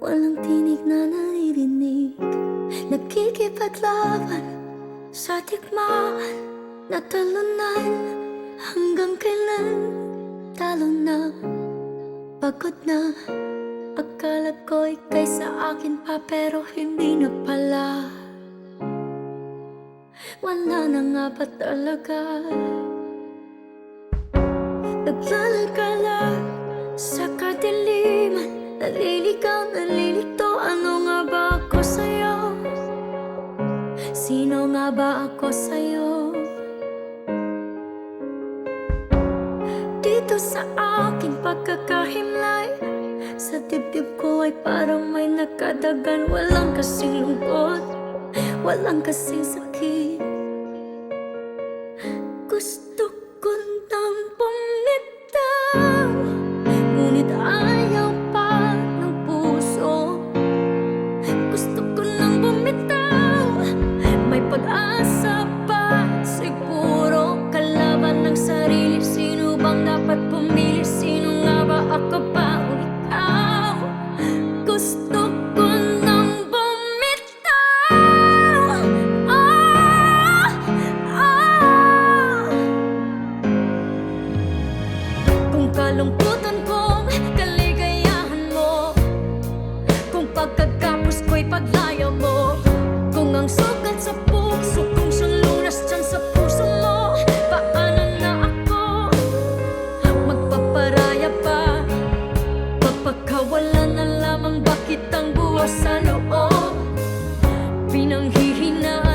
Walang tinig na naririnig, nakikipaglaban sa tikmaan, natalunan. Hanggang kailan talo na, pagod na. Akala ko ika'y sa akin pa, pero hindi na pala. Wala na nga ba talaga? Naglalagala sa kadiliman, naliligaw, nalilito. Ano nga ba ako sa'yo? Sino nga ba ako sa'yo? Dito sa aking pagkakahimlay, sa dibdib ko ay parang may nakadagan. Walang kasing lungkot, walang kasing sakit. Gusto ko nang bumitaw, ngunit ayaw pa ng puso. Gusto ko nang bumitaw, may pag-asa pa siguro. Kalaban ng sarili, sino bang dapat pumili? Sino nga ba, ako pa o ikaw? Gusto ko nang bumitaw. Kung kalungkutan kong kaligayahan mo, kung pagkagapos ko'y paglaya mo, kung ang sugat sa puso kung siyang lunas dyan sa puso mo, paano na ako magpaparaya pa? Papagkawalan na lamang, bakit ang buwas sa loob? Pinanghihinaan